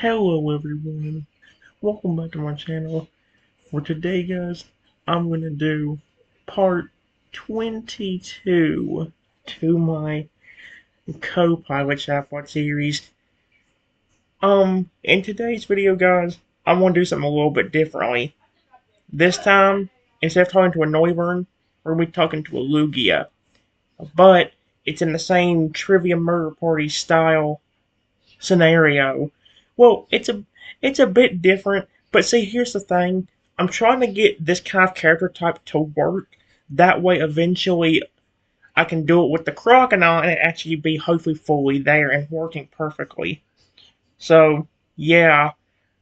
Hello everyone, welcome back to my channel. For today guys, I'm going to do part 22 to my CoPilot Chatbot series. In today's video guys, I want to do something a little bit differently. This time, instead of talking to a Noivern, we're going to be talking to a Lugia. But, it's in the same Trivia Murder Party style scenario. Well, it's a bit different, but see, here's the thing. I'm trying to get this kind of character type to work. That way, eventually, I can do it with the crocodile and it actually be hopefully fully there and working perfectly. So, yeah,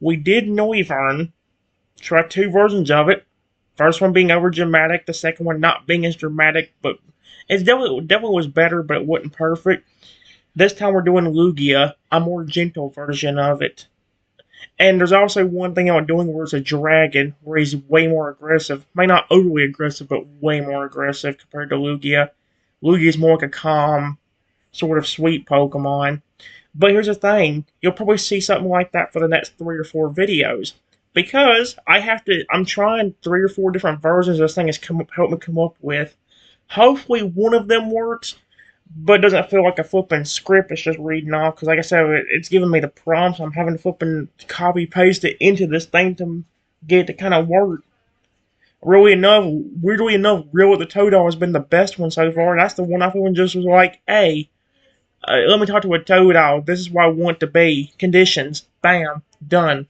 we did Noivern. Tried two versions of it. First one being over dramatic, the second one not being as dramatic, but it definitely was better, but it wasn't perfect. This time we're doing Lugia, a more gentle version of it. And there's also one thing I'm doing where it's a dragon, where he's way more aggressive. May not overly aggressive, but way more aggressive compared to Lugia. Lugia's more like a calm, sort of sweet Pokemon. But here's the thing, you'll probably see something like that for the next 3 or 4 videos. Because I'm trying 3 or 4 different versions this thing has helped me come up with. Hopefully one of them works, but it doesn't feel like a flipping script it's just reading off, because like I said, it's giving me the prompts. I'm having to flipping copy paste it into this thing to get it to kind of work. Weirdly enough, Real with the Toadal has been the best one so far. That's the one I feel just was like, hey, let me talk to a Toadal. This is where I want to be. Conditions. Bam. Done.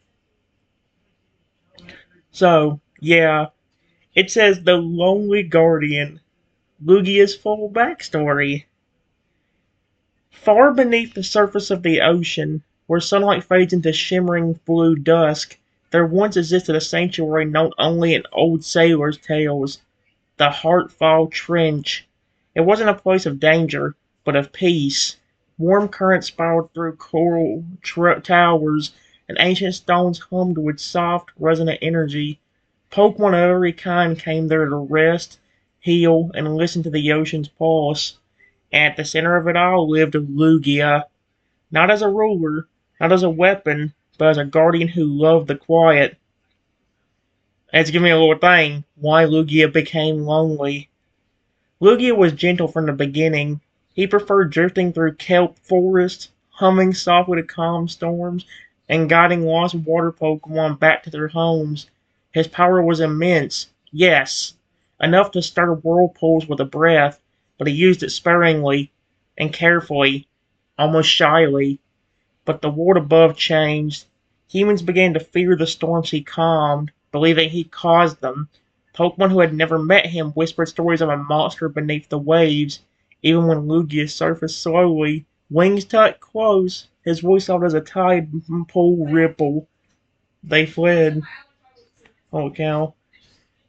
So, yeah. It says The Lonely Guardian. Lugia's full backstory. Far beneath the surface of the ocean, where sunlight fades into shimmering blue dusk, there once existed a sanctuary known only in old sailors' tales, the Heartfall Trench. It wasn't a place of danger, but of peace. Warm currents spiraled through coral towers, and ancient stones hummed with soft, resonant energy. Pokemon of every kind came there to rest, heal, and listen to the ocean's pulse. At the center of it all lived Lugia, not as a ruler, not as a weapon, but as a guardian who loved the quiet. It's giving me a little thing, why Lugia became lonely. Lugia was gentle from the beginning. He preferred drifting through kelp forests, humming softly to calm storms, and guiding lost water Pokemon back to their homes. His power was immense, yes, enough to stir whirlpools with a breath, but he used it sparingly and carefully, almost shyly. But the world above changed. Humans began to fear the storms he calmed, believing he caused them. Pokemon who had never met him whispered stories of a monster beneath the waves. Even when Lugia surfaced slowly, wings tucked close, his voice soft as a tide pool ripple. They fled. Holy cow.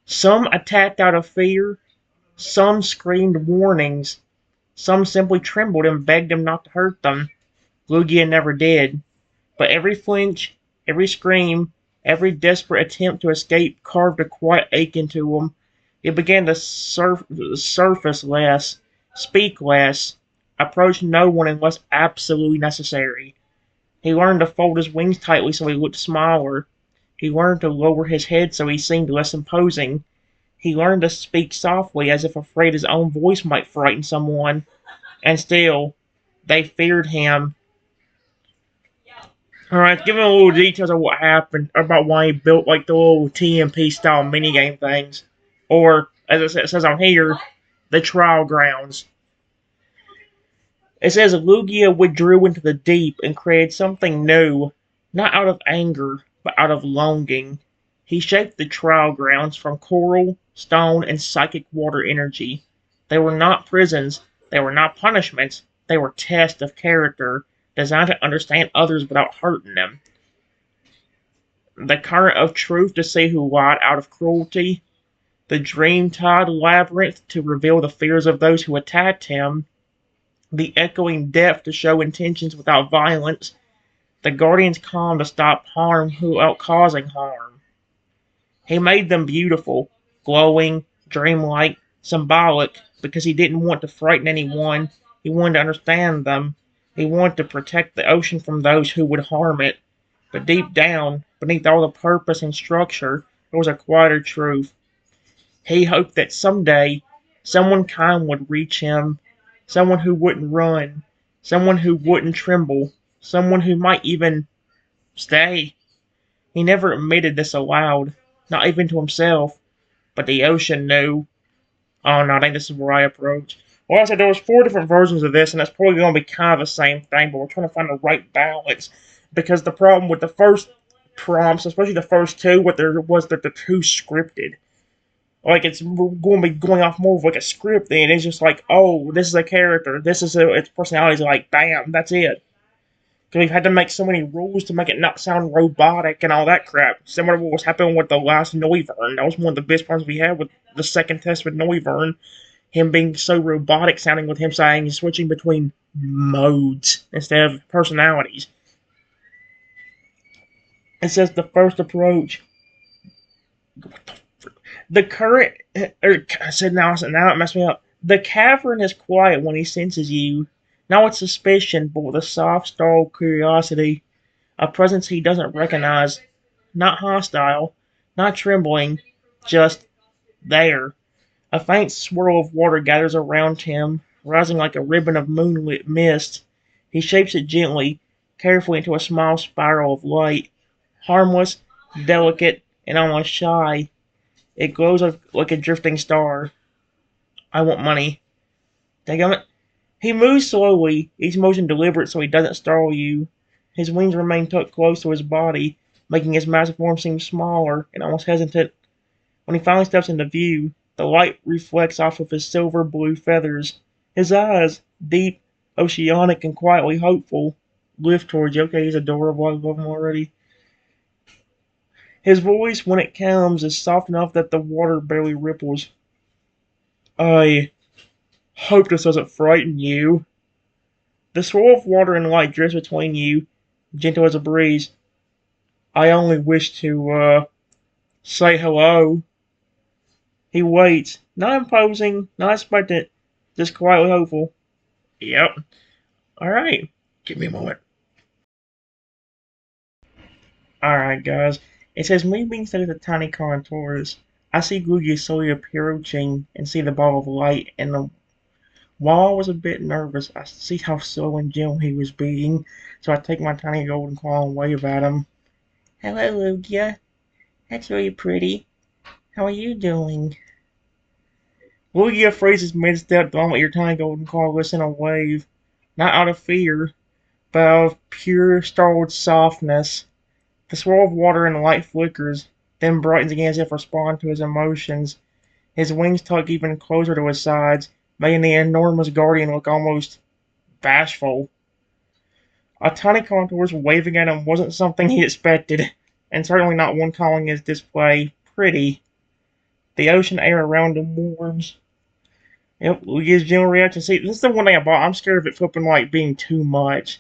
Some attacked out of fear, some screamed warnings, some simply trembled and begged him not to hurt them. Lugia never did. But every flinch, every scream, every desperate attempt to escape carved a quiet ache into him. He began to surface less, speak less, approach no one unless absolutely necessary. He learned to fold his wings tightly so he looked smaller. He learned to lower his head so he seemed less imposing. He learned to speak softly as if afraid his own voice might frighten someone. And still, they feared him. Alright, give him a little details of what happened, about why he built like the little TMP style minigame things. Or, as it says on here, the trial grounds. It says Lugia withdrew into the deep and created something new, not out of anger, but out of longing. He shaped the trial grounds from coral, stone, and psychic water energy. They were not prisons, they were not punishments, they were tests of character, designed to understand others without hurting them. The current of truth to see who lied out of cruelty, the dream-tide labyrinth to reveal the fears of those who attacked him, the echoing depth to show intentions without violence, the guardian's calm to stop harm without causing harm. He made them beautiful, glowing, dreamlike, symbolic, because he didn't want to frighten anyone, he wanted to understand them. He wanted to protect the ocean from those who would harm it. But deep down, beneath all the purpose and structure, there was a quieter truth. He hoped that someday someone kind would reach him, someone who wouldn't run, someone who wouldn't tremble, someone who might even stay. He never admitted this aloud, not even to himself, but the ocean knew. Oh no, I think this is where I approach. Well, I said there was 4 different versions of this, and it's probably going to be kind of the same thing, but we're trying to find the right balance. Because the problem with the first prompts, especially the first two, what there was that they're too scripted. Like it's going to be going off more of like a script, and it's just like, oh, this is a character, this is its personality is like, bam, that's it. Because we've had to make so many rules to make it not sound robotic and all that crap. Similar to what was happening with the last Noivern. That was one of the best parts we had with the second test with Noivern. Him being so robotic sounding with him saying he's switching between modes instead of personalities. It says the first approach. The current. I said now it messed me up. The cavern is quiet when he senses you. Not with suspicion, but with a soft, stalled curiosity. A presence he doesn't recognize. Not hostile, not trembling, just there. A faint swirl of water gathers around him, rising like a ribbon of moonlit mist. He shapes it gently, carefully into a small spiral of light. Harmless, delicate, and almost shy. It glows like a drifting star. I want money. Daggum it. He moves slowly, each motion deliberate so he doesn't startle you. His wings remain tucked close to his body, making his massive form seem smaller and almost hesitant. When he finally steps into view, the light reflects off of his silver blue feathers. His eyes, deep, oceanic, and quietly hopeful, lift towards you. Okay, he's adorable. I love him already. His voice, when it comes, is soft enough that the water barely ripples. I hope this doesn't frighten you. The swirl of water and light drifts between you, gentle as a breeze. I only wish to, say hello. He waits, not imposing, not expectant, just quietly hopeful. Yep. Alright. Give me a moment. Alright, guys. It says, me being stuck at the tiny contours. I see Lugia slowly approaching and see the ball of light, and while I was a bit nervous, I see how slow and gentle he was being, so I take my tiny golden claw and wave at him. Hello, Lugia. That's really pretty. How are you doing? Lugia freezes mid-step, don't let your tiny golden claw listen a wave. Not out of fear, but out of pure, startled softness. The swirl of water and the light flickers, then brightens again as if responding to his emotions. His wings tug even closer to his sides, making the enormous guardian look almost bashful. A tiny contours waving at him wasn't something he expected, and certainly not one calling his display pretty. The ocean air around him warms. Yep, Lugia's general reaction. See, this is the one thing I bought. I'm scared of it flipping like being too much.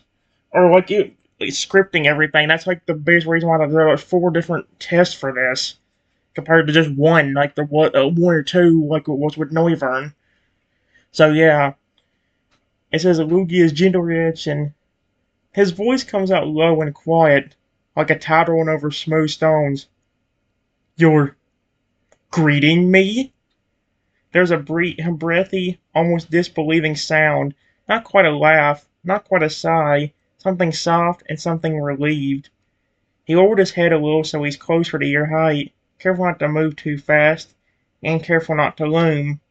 Or like it like, scripting everything. That's like the biggest reason why there are 4 different tests for this. Compared to just one, like the one or two, like it was with Noivern. So yeah. It says Lugia's gentle reaction. His voice comes out low and quiet, like a tide rolling over smooth stones. You're greeting me? There's a breathy, almost disbelieving sound. Not quite a laugh, not quite a sigh. Something soft and something relieved. He lowered his head a little so he's closer to your height, careful not to move too fast, and careful not to loom.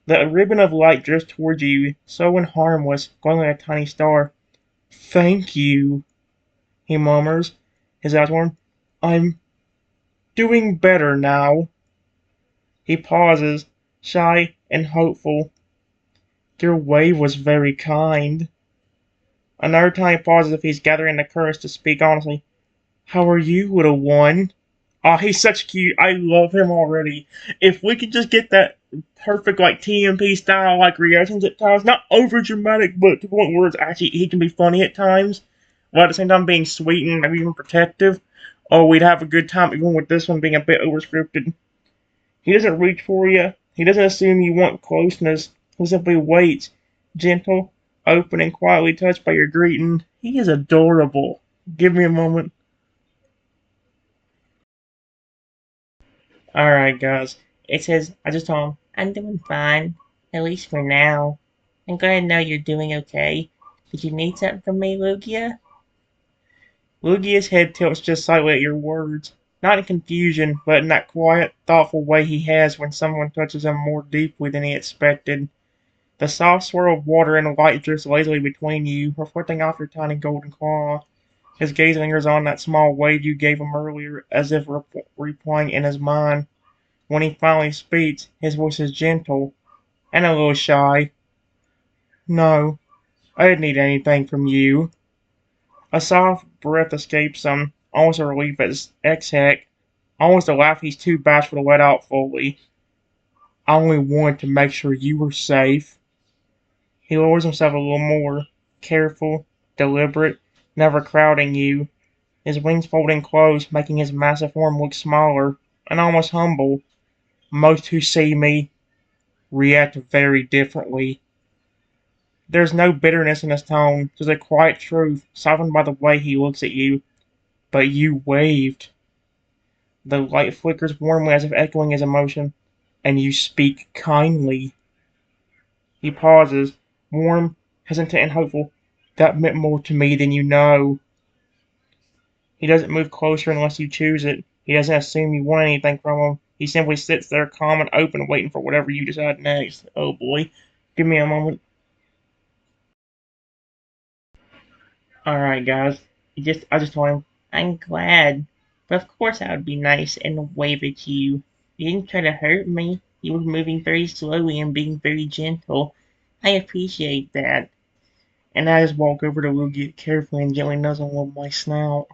The ribbon of light drifts towards you, slow and harmless, glowing like a tiny star. Thank you, he murmurs, his eyes warm. I'm doing better now. He pauses, shy and hopeful. Your wave was very kind. Another time he pauses if he's gathering the courage to speak honestly. How are you, little one? Oh, he's such cute. I love him already. If we could just get that perfect, like, TMP style, like, reactions at times. Not over dramatic, but to the point where it's actually, he can be funny at times. While at the same time being sweet and maybe even protective. Oh, we'd have a good time even with this one being a bit overscripted. He doesn't reach for you. He doesn't assume you want closeness. He simply waits, gentle, open, and quietly touched by your greeting. He is adorable. Give me a moment. Alright, guys. It says, I just told him, I'm doing fine. At least for now. I'm glad to know you're doing okay. Did you need something from me, Lugia? Lugia's head tilts just slightly at your words. Not in confusion, but in that quiet, thoughtful way he has when someone touches him more deeply than he expected. The soft swirl of water and light drifts lazily between you, reflecting off your tiny golden claw. His gaze lingers on that small wave you gave him earlier, as if replaying in his mind. When he finally speaks, his voice is gentle and a little shy. No, I didn't need anything from you. A soft breath escapes him, almost a relief at his exhale, almost a laugh he's too bashful to let out fully. I only wanted to make sure you were safe. He lowers himself a little more, careful, deliberate, never crowding you, his wings folding close, making his massive form look smaller and almost humble. Most who see me react very differently. There's no bitterness in his tone, just a quiet truth, softened by the way he looks at you. But you waved. The light flickers warmly as if echoing his emotion. And you speak kindly. He pauses, warm, hesitant, and hopeful. That meant more to me than you know. He doesn't move closer unless you choose it. He doesn't assume you want anything from him. He simply sits there calm and open, waiting for whatever you decide next. Oh boy. Give me a moment. Alright, guys. I just told him, I'm glad. But of course I would be nice and wave at you. You didn't try to hurt me. You were moving very slowly and being very gentle. I appreciate that. And I just walk over to Lugia carefully and gently nuzzle him with my snout.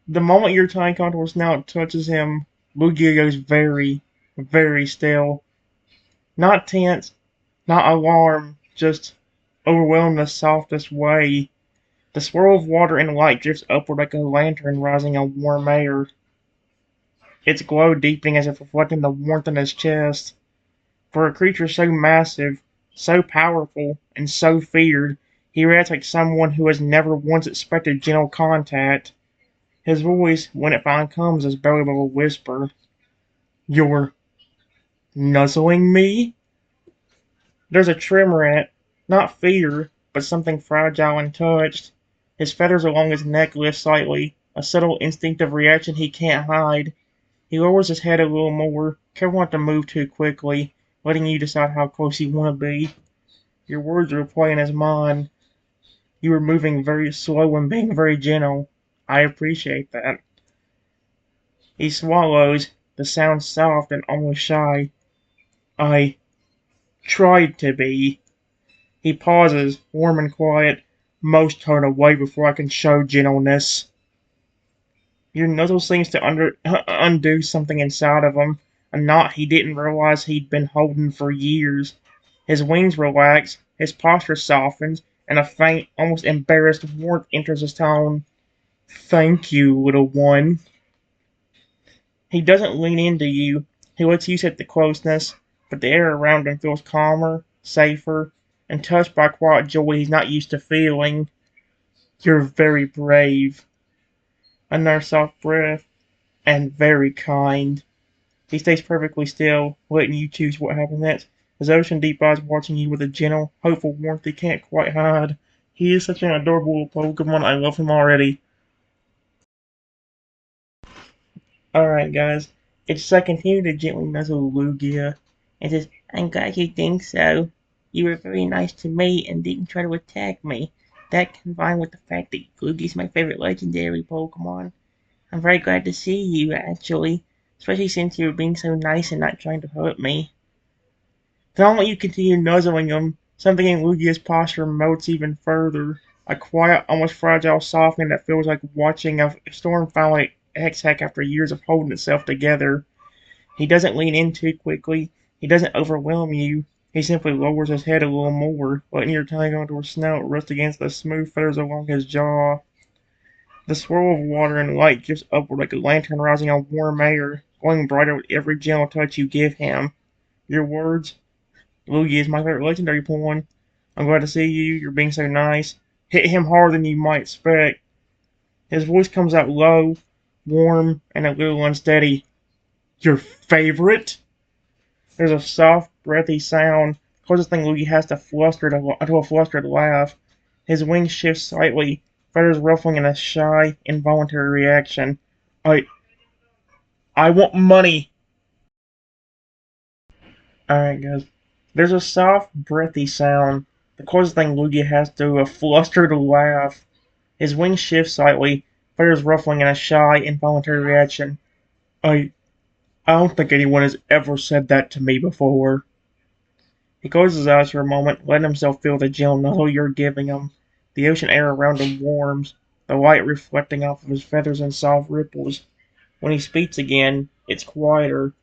The moment your tiny contour snout touches him, Lugia goes very, very still. Not tense, not alarmed, just overwhelmed in the softest way. The swirl of water and light drifts upward like a lantern rising on warm air, its glow deepening as if reflecting the warmth in his chest. For a creature so massive, so powerful, and so feared, he reacts like someone who has never once expected gentle contact. His voice, when it finally comes, is barely above a whisper. You're nuzzling me? There's a tremor in it, not fear, but something fragile and touched. His feathers along his neck lift slightly, a subtle instinctive reaction he can't hide. He lowers his head a little more, careful not to move too quickly, letting you decide how close you want to be. Your words are playing his mind. You are moving very slow and being very gentle. I appreciate that. He swallows, the sound soft and almost shy. I tried to be. He pauses, warm and quiet. Most turn away before I can show gentleness. Your nuzzle seems to undo something inside of him, a knot he didn't realize he'd been holding for years. His wings relax, his posture softens, and a faint, almost embarrassed warmth enters his tone. Thank you, little one. He doesn't lean into you. He lets you set the closeness, but the air around him feels calmer, safer, and touched by a quiet joy he's not used to feeling. You're very brave. Another soft breath, and very kind. He stays perfectly still, letting you choose what happens next. His ocean deep eyes watching you with a gentle, hopeful warmth he can't quite hide. He is such an adorable little Pokemon. I love him already. Alright, guys. It's I continue to gently nuzzle Lugia. It says, I'm glad you think so. You were very nice to me and didn't try to attack me. That combined with the fact that Lugia's my favorite legendary Pokemon. I'm very glad to see you, actually. Especially since you were being so nice and not trying to hurt me. The moment you continue nuzzling him, something in Lugia's posture melts even further. A quiet, almost fragile softening that feels like watching a storm finally exhale after years of holding itself together. He doesn't lean in too quickly. He doesn't overwhelm you. He simply lowers his head a little more, letting your tongue onto his snout rest against the smooth feathers along his jaw. The swirl of water and light drifts upward like a lantern rising on warm air, glowing brighter with every gentle touch you give him. Your words, Lugia is my favorite legendary Pokemon. I'm glad to see you. You're being so nice. Hit him harder than you might expect. His voice comes out low, warm, and a little unsteady. Your favorite? There's a soft, breathy sound. Closest thing Luigi has to to a flustered laugh. His wings shift slightly, feathers ruffling in a shy, involuntary reaction. I I want money. Alright, guys. There's a soft, breathy sound. The closest thing Lugia has to a flustered laugh. His wings shift slightly, feathers ruffling in a shy, involuntary reaction. I I don't think anyone has ever said that to me before. He closes his eyes for a moment, letting himself feel the gentle nuzzle you're giving him. The ocean air around him warms, the light reflecting off of his feathers in soft ripples. When he speaks again, it's quieter,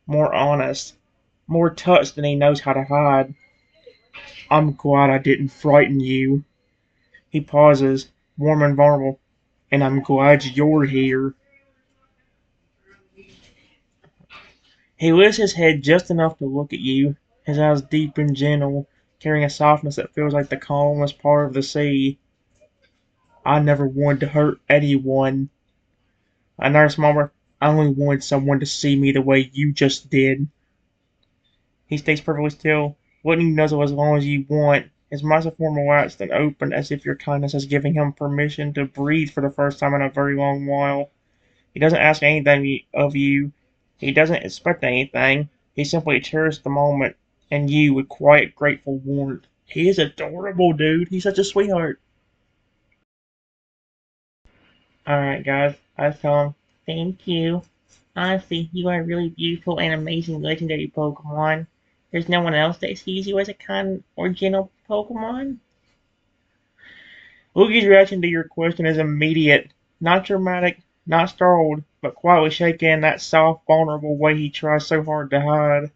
more honest, more touched than he knows how to hide. I'm glad I didn't frighten you. He pauses, warm and vulnerable. And I'm glad you're here. He lifts his head just enough to look at you, his eyes deep and gentle, carrying a softness that feels like the calmest part of the sea. I never wanted to hurt anyone. Another small breath. I only wanted someone to see me the way you just did. He stays perfectly still, letting you nuzzle as long as you want. His massive form relaxed and open as if your kindness is giving him permission to breathe for the first time in a very long while. He doesn't ask anything of you. He doesn't expect anything. He simply cherishes the moment and you with quiet, grateful warmth. He is adorable, dude. He's such a sweetheart. Alright, guys. I tell him, thank you. Honestly, you are really beautiful and amazing legendary Pokemon. There's no one else that sees you as a kind or gentle Pokemon? Lugi's reaction to your question is immediate. Not dramatic, not startled, but quietly shaken in that soft, vulnerable way he tries so hard to hide.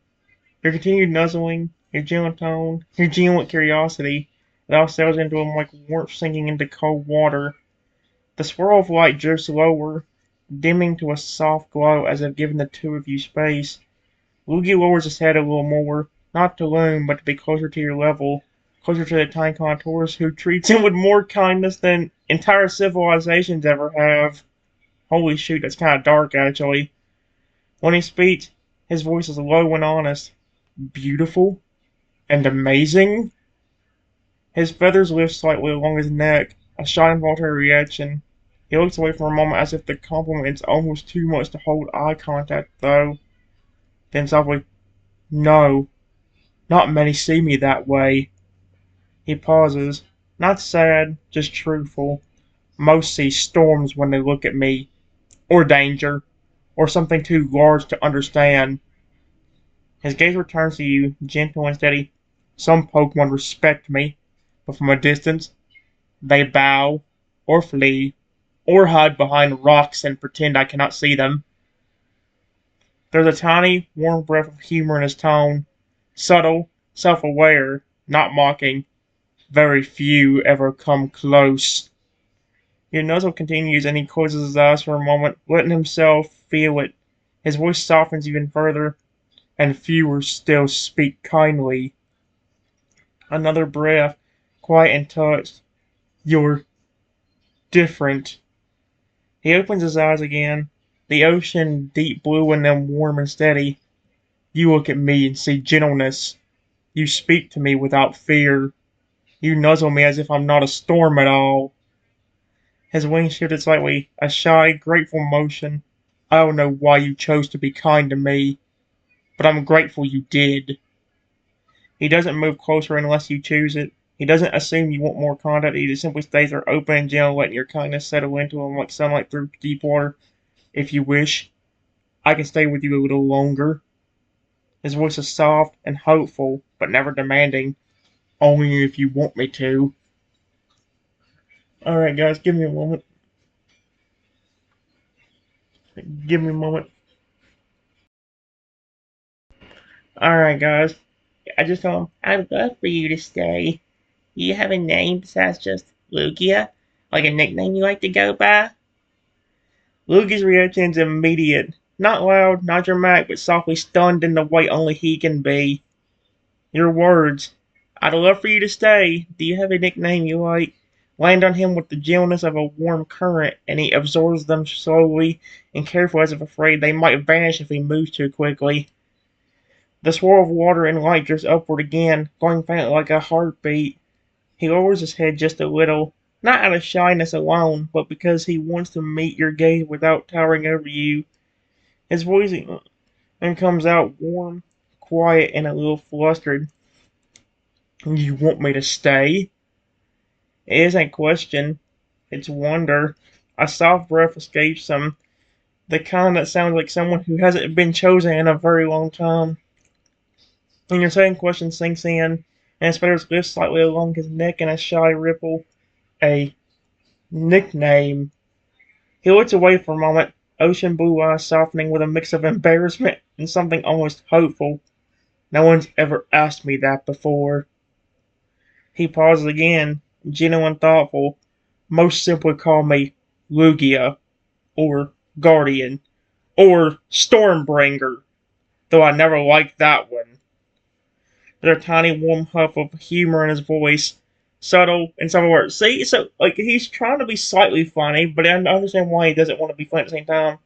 Your continued nuzzling, your gentle tone, your genuine curiosity, it all settles into him like warmth sinking into cold water. The swirl of light drifts lower, dimming to a soft glow as if giving the two of you space. Lugia lowers his head a little more, not to loom, but to be closer to your level, closer to the tiny contours who treats him with more kindness than entire civilizations ever have. Holy shoot, that's kind of dark, actually. When he speaks, his voice is low and honest. Beautiful and amazing. His feathers lift slightly along his neck, a shy involuntary reaction. He looks away for a moment as if the compliment is almost too much to hold eye contact, though. Then softly, no, not many see me that way. He pauses, not sad, just truthful. Most see storms when they look at me, or danger, or something too large to understand. His gaze returns to you, gentle and steady. Some Pokemon respect me, but from a distance, they bow, or flee, or hide behind rocks and pretend I cannot see them. There's a tiny, warm breath of humor in his tone, subtle, self-aware, not mocking. Very few ever come close. Your nuzzle continues and he closes his eyes for a moment, letting himself feel it. His voice softens even further, and fewer still speak kindly. Another breath, quiet and touched. You're different. He opens his eyes again, the ocean deep blue in them warm and steady. You look at me and see gentleness. You speak to me without fear. You nuzzle me as if I'm not a storm at all. His wings shifted slightly, a shy, grateful motion. I don't know why you chose to be kind to me, but I'm grateful you did. He doesn't move closer unless you choose it. He doesn't assume you want more contact. He just simply stays there open and gentle, letting your kindness settle into him like sunlight through deep water. If you wish, I can stay with you a little longer. His voice is soft and hopeful, but never demanding. Only if you want me to. Alright, guys, give me a moment. Give me a moment. Alright, guys. I just told him, I'd love for you to stay. Do you have a name besides just Lugia? Like a nickname you like to go by? Lugia's reaction is immediate. Not loud, not dramatic, but softly stunned in the way only he can be. Your words. I'd love for you to stay. Do you have a nickname you like? land on him with the gentleness of a warm current, and he absorbs them slowly and carefully as if afraid they might vanish if he moves too quickly. The swirl of water and light drifts upward again, going faintly like a heartbeat. He lowers his head just a little, not out of shyness alone, but because he wants to meet your gaze without towering over you. His voice then comes out warm, quiet, and a little flustered. You want me to stay? It isn't question, it's wonder. A soft breath escapes him, the kind that sounds like someone who hasn't been chosen in a very long time. And your second question sinks in, and his fingers lift slightly along his neck in a shy ripple. A nickname. He looks away for a moment, ocean blue eyes softening with a mix of embarrassment and something almost hopeful. No one's ever asked me that before. He pauses again, gentle and thoughtful. Most simply call me Lugia, or Guardian, or Stormbringer, though I never liked that one. There's a tiny warm huff of humor in his voice, subtle and some words. See, so like he's trying to be slightly funny, but I understand why he doesn't want to be funny at the same time.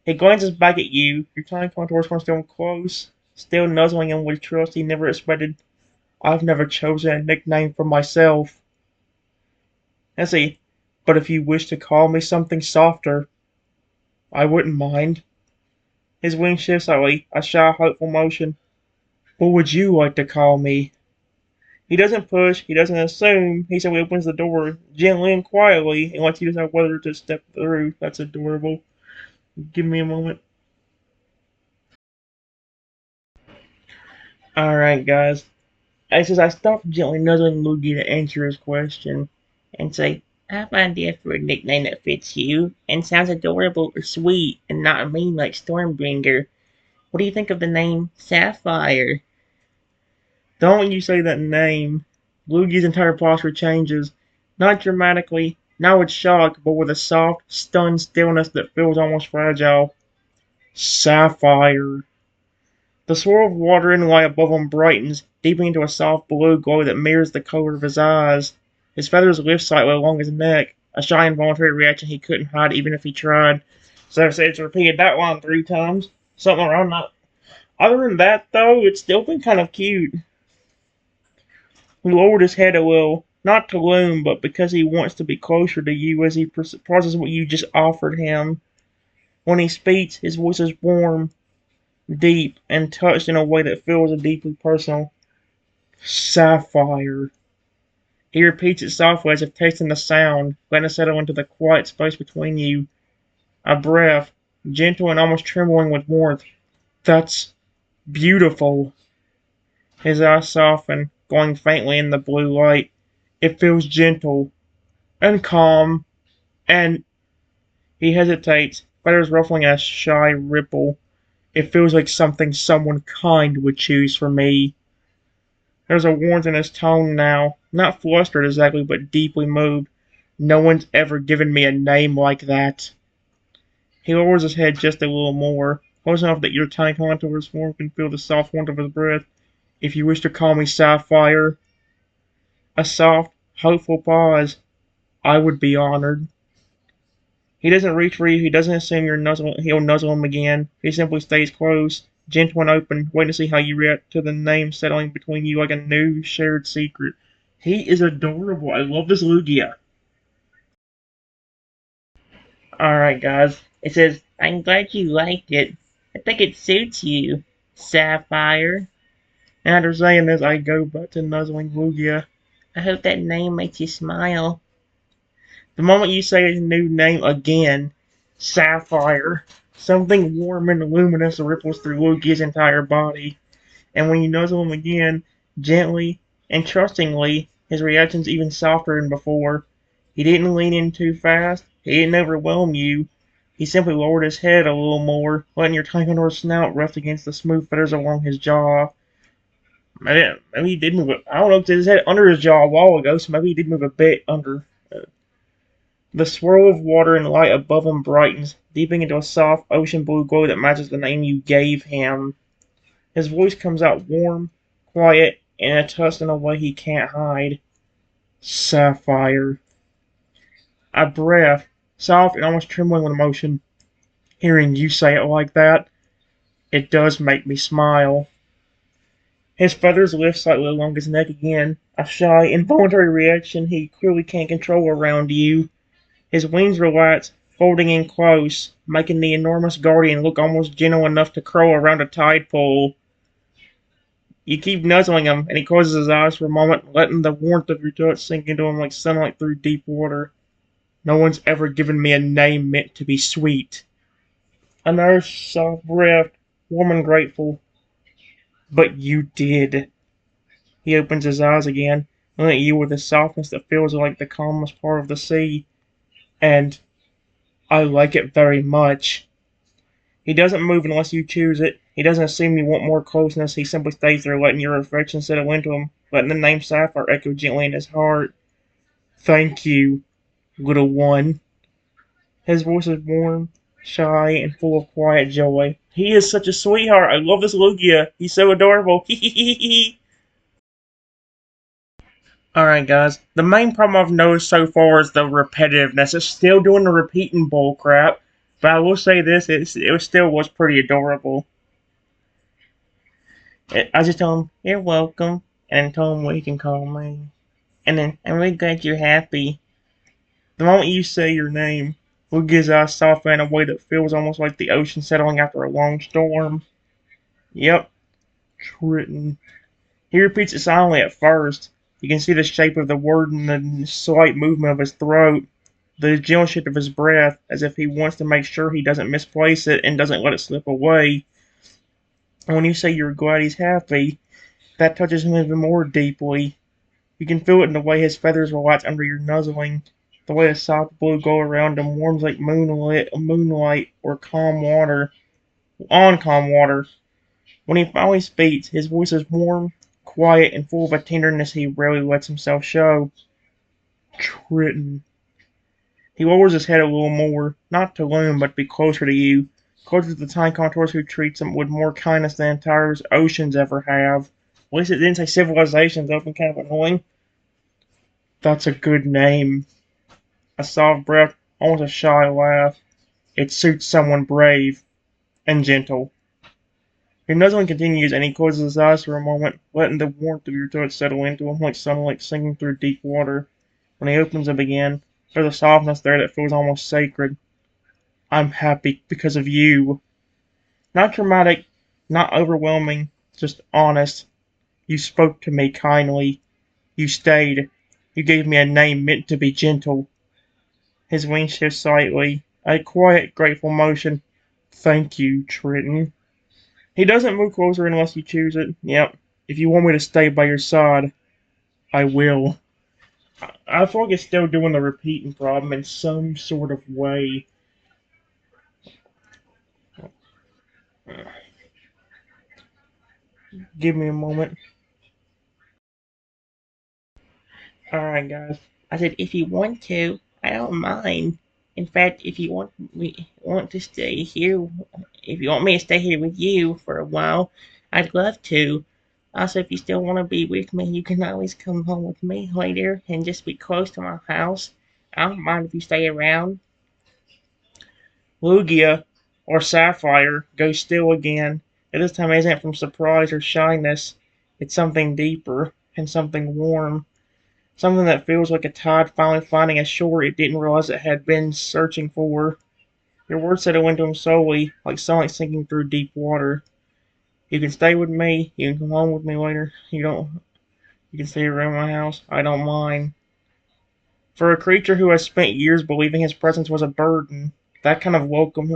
He glances back at you, your tiny contours come still close, still nuzzling him with trust he never expected. I've never chosen a nickname for myself. I see, but if you wish to call me something softer, I wouldn't mind. His wings shift slightly, a shy, hopeful motion. What would you like to call me? He doesn't push, he doesn't assume, he simply opens the door, gently and quietly, and lets you decide whether to step through. That's adorable. Give me a moment. Alright, guys. I stopped gently nuzzling Luigi to answer his question, and say, I have an idea for a nickname that fits you, and sounds adorable or sweet, and not mean like Stormbringer. What do you think of the name Sapphire? Don't you say that name. Luigi's entire posture changes, not dramatically, not with shock, but with a soft, stunned stillness that feels almost fragile. Sapphire. The swirl of water in the light above him brightens, deepening into a soft blue glow that mirrors the color of his eyes. His feathers lift slightly along his neck, a shy involuntary reaction he couldn't hide even if he tried. So it's repeated that line 3 times. Something around that. Other than that, though, it's still been kind of cute. He lowered his head a little, not to loom, but because he wants to be closer to you as he processes what you just offered him. When he speaks, his voice is warm, deep, and touched in a way that feels deeply personal. Sapphire. He repeats it softly as if tasting the sound, letting it settle into the quiet space between you. A breath, gentle and almost trembling with warmth. That's beautiful. His eyes soften, glowing faintly in the blue light. It feels gentle and calm and he hesitates, feathers ruffling a shy ripple. It feels like something someone kind would choose for me. There's a warmth in his tone now, not flustered exactly, but deeply moved. No one's ever given me a name like that. He lowers his head just a little more, close enough that your tiny contours form can feel the soft warmth of his breath. If you wish to call me Sapphire. A soft, hopeful pause. I would be honored. He doesn't reach for you, he doesn't assume he'll nuzzle him again. He simply stays close, gentle and open, waiting to see how you react to the name settling between you like a new shared secret. He is adorable. I love this Lugia. Alright, guys. It says, I'm glad you liked it. I think it suits you, Sapphire. And after saying this, I go back to nuzzling Lugia. I hope that name makes you smile. The moment you say his new name again, Sapphire, something warm and luminous ripples through Lugia's entire body. And when you nuzzle him again, gently and trustingly, his reaction's even softer than before. He didn't lean in too fast. He didn't overwhelm you. He simply lowered his head a little more, letting your tiny contour snout rest against the smooth feathers along his jaw. Maybe he did move it. I don't know if his head under his jaw a while ago, so maybe he did move a bit under. The swirl of water and light above him brightens, deepening into a soft ocean blue glow that matches the name you gave him. His voice comes out warm, quiet, and a touch in a way he can't hide. Sapphire. A breath, soft and almost trembling with emotion. Hearing you say it like that, it does make me smile. His feathers lift slightly along his neck again, a shy, involuntary reaction he clearly can't control around you. His wings relax, folding in close, making the enormous guardian look almost gentle enough to curl around a tide pool. You keep nuzzling him, and he closes his eyes for a moment, letting the warmth of your touch sink into him like sunlight through deep water. No one's ever given me a name meant to be sweet. Another soft breath, warm and grateful. But you did. He opens his eyes again, looking at you with a softness that feels like the calmest part of the sea. And I like it very much. He doesn't move unless you choose it. He doesn't seem to want more closeness. He simply stays there, letting your affection settle into him, letting the name Sapphire echo gently in his heart. Thank you, little one. His voice is warm, shy, and full of quiet joy. He is such a sweetheart. I love this Lugia. He's so adorable. Alright, guys. The main problem I've noticed so far is the repetitiveness. It's still doing the repeating bullcrap. But I will say this, it still was pretty adorable. I just told him, you're welcome, and told him what he can call me. And then, I'm really glad you're happy. The moment you say your name, Lugia's eyes soften in a way that feels almost like the ocean settling after a long storm. Yep, Triton. He repeats it silently at first. You can see the shape of the word and the slight movement of his throat, the gentle shift of his breath, as if he wants to make sure he doesn't misplace it and doesn't let it slip away. And when you say you're glad he's happy, that touches him even more deeply. You can feel it in the way his feathers relax under your nuzzling, the way the soft blue glow around him warms like moonlight or calm water, on calm water. When he finally speaks, his voice is warm, quiet, and full of a tenderness he rarely lets himself show. Triton. He lowers his head a little more, not to loom, but to be closer to you, closer to the tiny contours who treats him with more kindness than entire oceans ever have. At least it didn't say civilizations, that would be kind of annoying. That's a good name. A soft breath, almost a shy laugh. It suits someone brave and gentle. Your nuzzling continues, and he closes his eyes for a moment, letting the warmth of your touch settle into him like sunlight sinking through deep water. When he opens them again, there's a softness there that feels almost sacred. I'm happy because of you. Not dramatic, not overwhelming, just honest. You spoke to me kindly. You stayed. You gave me a name meant to be gentle. His wings shift slightly, a quiet, grateful motion. Thank you, Triton. He doesn't move closer unless you choose it. Yep. If you want me to stay by your side, I will. I feel like it's still doing the repeating problem in some sort of way. Give me a moment. Alright, guys. I said, if you want to, I don't mind. In fact, if you want to stay here, if you want me to stay here with you for a while, I'd love to. Also, if you still want to be with me, you can always come home with me later and just be close to my house. I don't mind if you stay around. Lugia, or Sapphire, goes still again. And this time it isn't from surprise or shyness. It's something deeper and something warm. Something that feels like a tide finally finding a shore it didn't realize it had been searching for. Your words settle into him slowly, like sunlight sinking through deep water. You can stay with me. You can come home with me later. You can stay around my house. I don't mind. For a creature who has spent years believing his presence was a burden, that kind of welcome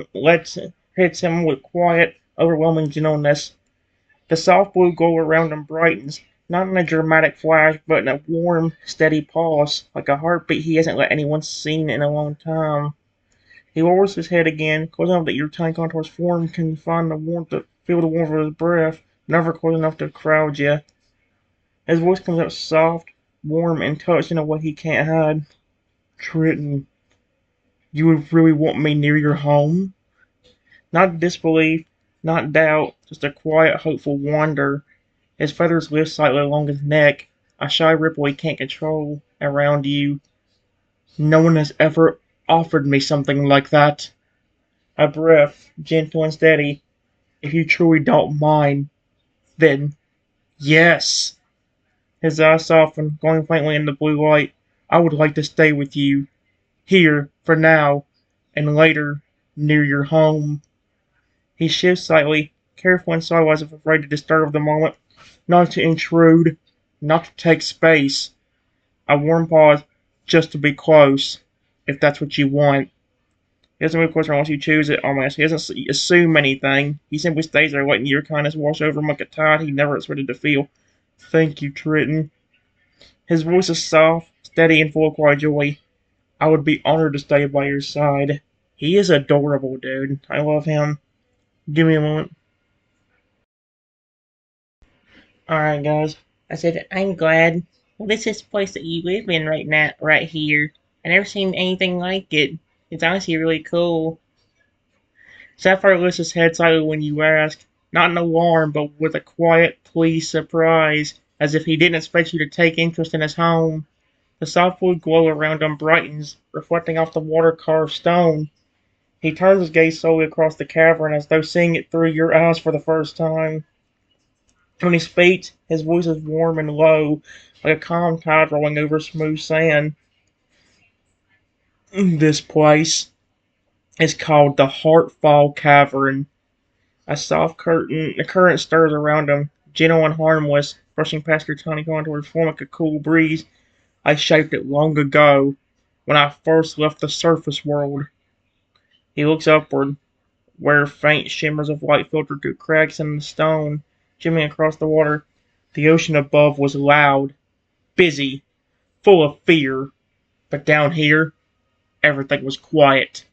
hits him with quiet, overwhelming gentleness. The soft blue glow around him brightens, not in a dramatic flash, but in a warm, steady pulse, like a heartbeat he hasn't let anyone seen in a long time. He lowers his head again, close enough that your tiny contour's form can feel the warmth of his breath, never close enough to crowd you. His voice comes out soft, warm, and touched in a way he can't hide. Triton, you would really want me near your home? Not disbelief, not doubt, just a quiet, hopeful wonder. His feathers lift slightly along his neck, a shy ripple he can't control, around you. No one has ever offered me something like that. A breath, gentle and steady. If you truly don't mind, then yes. His eyes softened, glowing faintly in the blue light. I would like to stay with you. Here, for now, and later, near your home. He shifts slightly, careful and slow as if afraid to disturb the moment, not to intrude, not to take space. A warm pause, just to be close, if that's what you want. He doesn't move closer unless you choose it, almost. He doesn't assume anything. He simply stays there, letting your kindness wash over him like a tide he never expected to feel. Thank you, Triton. His voice is soft, steady, and full of quiet joy. I would be honored to stay by your side. He is adorable, dude. I love him. Give me a moment. Alright, guys. I said, I'm glad. Well, this is the place that you live in right now, right here. I never seen anything like it. It's honestly really cool. Sapphire lifts his head slightly when you ask, not in alarm, but with a quiet, pleased surprise, as if he didn't expect you to take interest in his home. The soft blue glow around him brightens, reflecting off the water-carved stone. He turns his gaze slowly across the cavern as though seeing it through your eyes for the first time. When he speaks, his voice is warm and low, like a calm tide rolling over smooth sand. This place is called the Heartfall Cavern. A current stirs around him, gentle and harmless, brushing past your tiny contours, form like a cool breeze. I shaped it long ago, when I first left the surface world. He looks upward, where faint shimmers of light filter through cracks in the stone, shimmering across the water. The ocean above was loud, busy, full of fear, but down here, everything was quiet.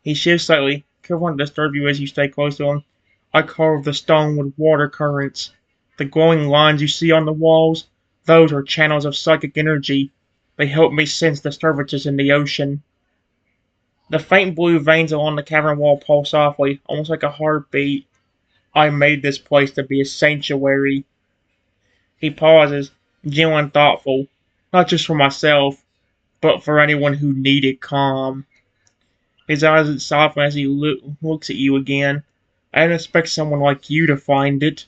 He shifts slightly, careful not to disturb you as you stay close to him. I carved the stone with water currents. The glowing lines you see on the walls, those are channels of psychic energy. They help me sense disturbances in the ocean. The faint blue veins along the cavern wall pulse softly, almost like a heartbeat. I made this place to be a sanctuary. He pauses, gentle and thoughtful, not just for myself, but for anyone who needed calm. His eyes soften as he looks at you again. I didn't expect someone like you to find it.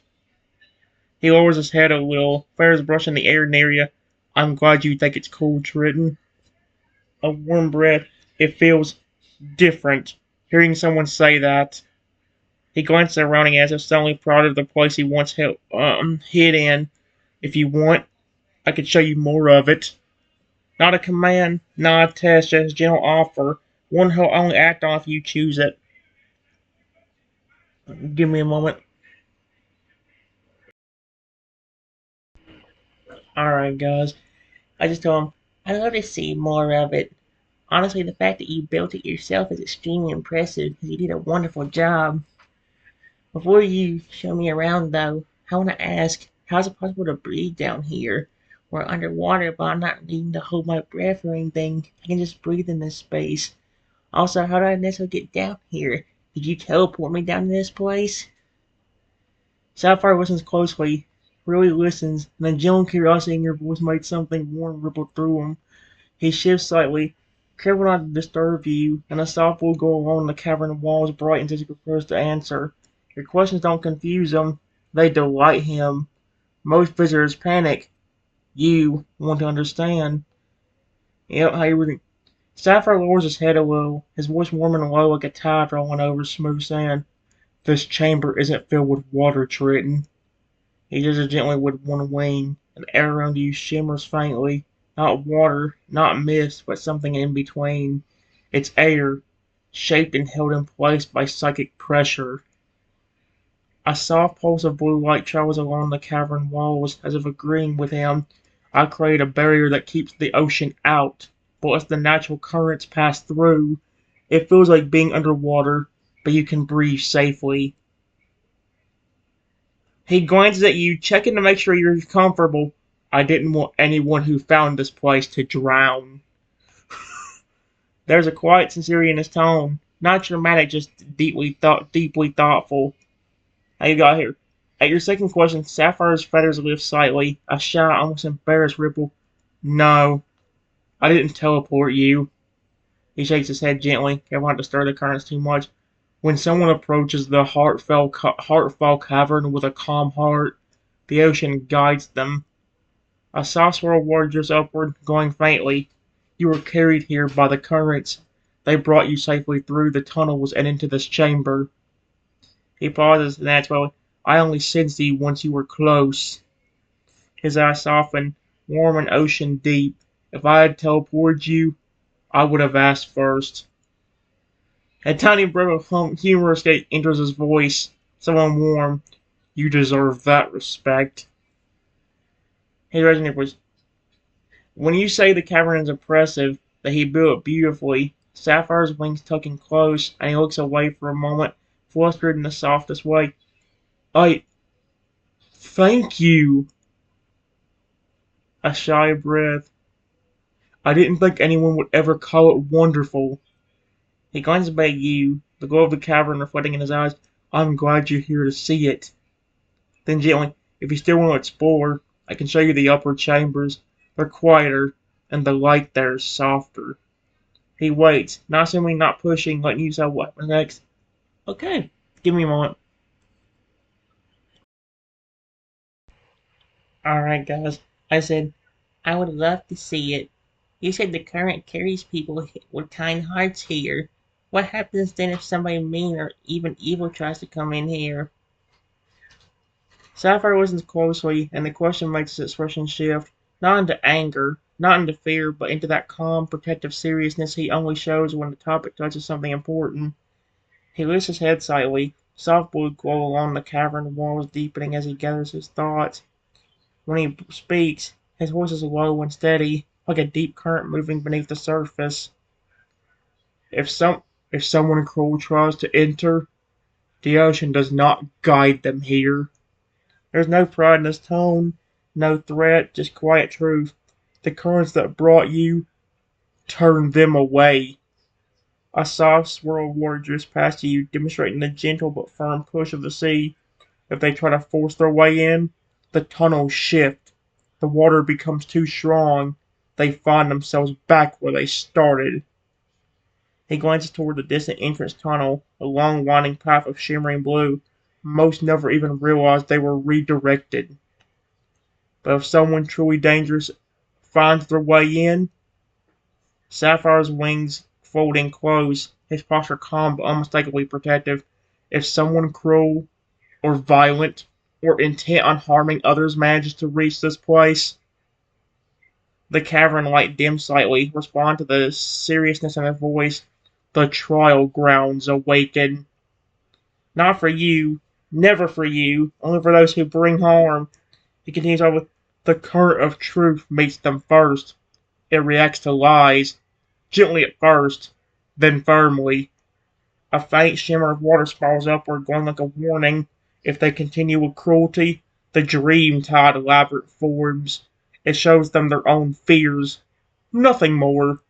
He lowers his head a little, feathers brushing the air near you. I'm glad you think it's cool, Triton. A warm breath. It feels different, hearing someone say that. He glances around as if suddenly proud of the place he once hid in. If you want, I could show you more of it. Not a command, not a test, just a gentle offer. One he'll only act on if you choose it. Give me a moment. Alright, guys. I just told him, I'd love to see more of it. Honestly, the fact that you built it yourself is extremely impressive because you did a wonderful job. Before you show me around, though, I want to ask, how is it possible to breathe down here? We're underwater, but I'm not needing to hold my breath or anything. I can just breathe in this space. Also, how did I necessarily get down here? Did you teleport me down to this place? Sapphire listens closely, really listens, and the gentle curiosity in your voice made something warm ripple through him. He shifts slightly, careful not to disturb you, and a soft blue glow along the cavern walls brightens as he prepares to answer. Your questions don't confuse him, they delight him. Most visitors panic. You want to understand. Yep, how you reading? Sapphire lowers his head a little, his voice warm and low like a tide rolling over smooth sand. This chamber isn't filled with water, Triton. He does it gently with one wing. The air around you shimmers faintly. Not water, not mist, but something in between. It's air, shaped and held in place by psychic pressure. A soft pulse of blue light travels along the cavern walls, as if agreeing with him. I create a barrier that keeps the ocean out, but lets the natural currents pass through. It feels like being underwater, but you can breathe safely. He glances at you, checking to make sure you're comfortable. I didn't want anyone who found this place to drown. There's a quiet sincerity in his tone. Not dramatic, just deeply thoughtful. How you got here? At your second question, Sapphire's feathers lift slightly, a shy, almost embarrassed ripple. No, I didn't teleport you. He shakes his head gently, careful not to stir the currents too much. When someone approaches the Heartfall Cavern with a calm heart, the ocean guides them. A soft swirl of water drifts upward, going faintly. You were carried here by the currents. They brought you safely through the tunnels and into this chamber. He pauses, and adds, well, I only sensed you once you were close. His eyes soften, warm and ocean deep. If I had teleported you, I would have asked first. A tiny breath of humorous enters his voice. Someone warm. You deserve that respect. He raises his voice. When you say the cavern is impressive, that he built it beautifully, Sapphire's wings tucking close, and he looks away for a moment, flustered in the softest way. I thank you. A shy breath. I didn't think anyone would ever call it wonderful. He glances back at you, the glow of the cavern reflecting in his eyes. I'm glad you're here to see it. Then gently, if you still want to explore, I can show you the upper chambers. They're quieter, and the light there is softer. He waits, not assuming, not pushing, letting you decide what happens next. Okay, give me a moment. Alright, guys. I said, I would love to see it. You said the current carries people with kind hearts here. What happens then if somebody mean or even evil tries to come in here? Sapphire listens closely, and the question makes his expression shift, not into anger, not into fear, but into that calm, protective seriousness he only shows when the topic touches something important. He lifts his head slightly, soft blue glow along the cavern walls deepening as he gathers his thoughts. When he speaks, his voice is low and steady, like a deep current moving beneath the surface. If some if someone cruel tries to enter, the ocean does not guide them here. There's no pride in his tone, no threat, just quiet truth. The currents that brought you turned them away. A soft swirl of water drifts past you, demonstrating the gentle but firm push of the sea. If they try to force their way in, the tunnels shift. The water becomes too strong. They find themselves back where they started. He glances toward the distant entrance tunnel, a long winding path of shimmering blue. Most never even realized they were redirected. But if someone truly dangerous finds their way in, Sapphire's wings folding close, his posture calm but unmistakably protective. If someone cruel or violent or intent on harming others manages to reach this place, the cavern light dims slightly, respond to the seriousness in his voice. The trial grounds awaken. Not for you, never for you, only for those who bring harm. He continues on with, the current of truth meets them first. It reacts to lies, gently at first, then firmly. A faint shimmer of water spirals upward, going like a warning. If they continue with cruelty, the dream tide elaborate forms. It shows them their own fears. Nothing more.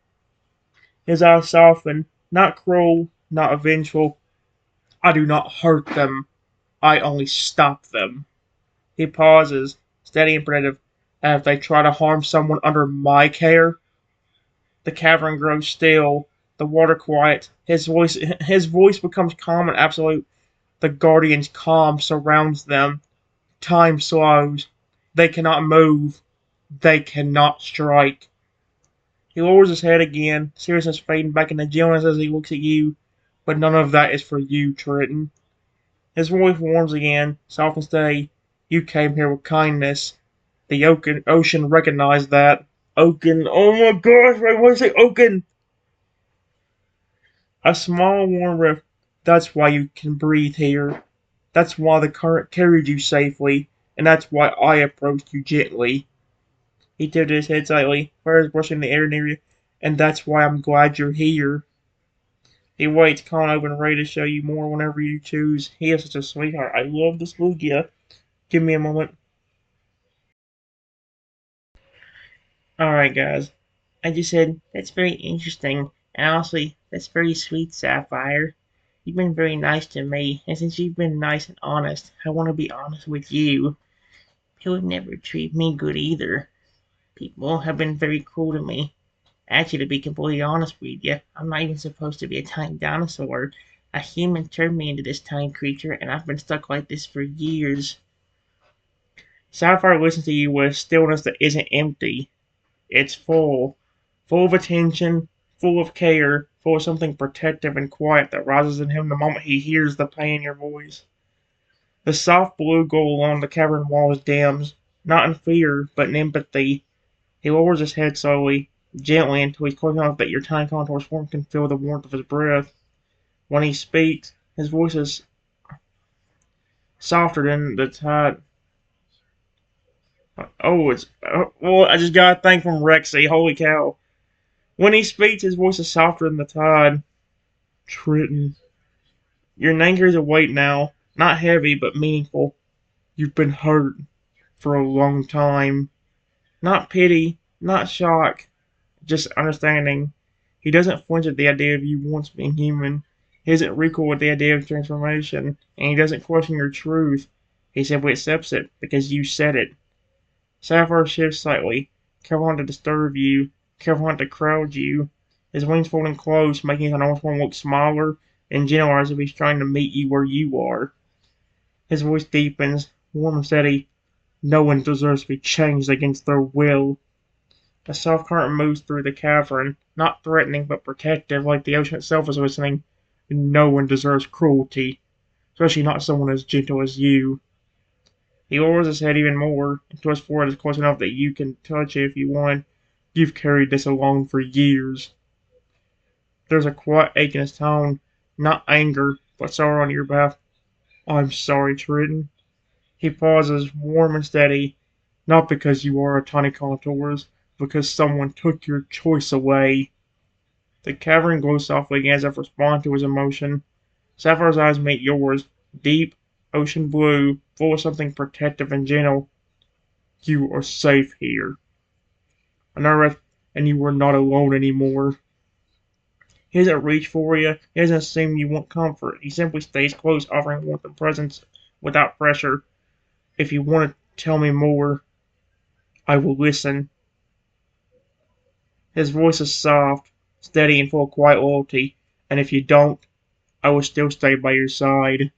His eyes soften, not cruel, not vengeful. I do not hurt them. I only stop them. He pauses, steady and protective. And if they try to harm someone under my care, the cavern grows still, the water quiet. His voice becomes calm and absolute. The Guardian's calm surrounds them. Time slows. They cannot move. They cannot strike. He lowers his head again, seriousness fading back into gentleness as he looks at you. But none of that is for you, Trenton. His voice warms again, soft and steady. You came here with kindness. The ocean recognized that. Oaken. Oh my gosh, I want to say Oaken! A small warm breath. That's why you can breathe here. That's why the current carried you safely, and that's why I approached you gently. He tilted his head slightly, fires brushing the air near you, and that's why I'm glad you're here. He waits, calm, open, and ready to show you more whenever you choose. He is such a sweetheart. I love this Lugia. Give me a moment. Alright, guys. I just said, that's very interesting, and honestly, that's very sweet, Sapphire. You've been very nice to me, and since you've been nice and honest, I want to be honest with you. People would never treat me good either. People have been very cruel to me. Actually, to be completely honest with you, I'm not even supposed to be a tiny dinosaur. A human turned me into this tiny creature, and I've been stuck like this for years. Sapphire listens to you with stillness that isn't empty. It's full. Full of attention, full of care, full of something protective and quiet that rises in him the moment he hears the pain in your voice. The soft blue glow along the cavern walls dims, not in fear, but in empathy. He lowers his head slowly, gently, until he's close enough that your tiny contour's form can feel the warmth of his breath. When he speaks, his voice is softer than the tide. Oh, it's. Well, I just got a thing from Rexy. Holy cow. When he speaks, his voice is softer than the tide. Triton. Your name carries a weight now. Not heavy, but meaningful. You've been hurt for a long time. Not pity, not shock, just understanding. He doesn't flinch at the idea of you once being human. He doesn't recoil at the idea of transformation, and he doesn't question your truth. He simply accepts it because you said it. Sapphire shifts slightly, careful not to disturb you, careful not to crowd you. His wings folding close, making his enormous form look smaller and gentler as if he's trying to meet you where you are. His voice deepens, warm and steady. No one deserves to be changed against their will. A soft current moves through the cavern, not threatening but protective, like the ocean itself is listening. No one deserves cruelty, especially not someone as gentle as you. He lowers his head even more, until his forehead is close enough that you can touch it if you want. You've carried this alone for years. There's a quiet ache in his tone, not anger, but sorrow on your behalf. I'm sorry, Triton. He pauses, warm and steady, not because you are a tiny contours, because someone took your choice away. The cavern glows softly again as if responding to his emotion. Sapphire's eyes meet yours, deep, ocean blue, full of something protective and gentle. You are safe here. On Earth, and you are not alone anymore. He doesn't reach for you, he doesn't assume you want comfort. He simply stays close, offering warmth and presence without pressure. If you want to tell me more, I will listen. His voice is soft, steady, and full of quiet loyalty, and if you don't, I will still stay by your side.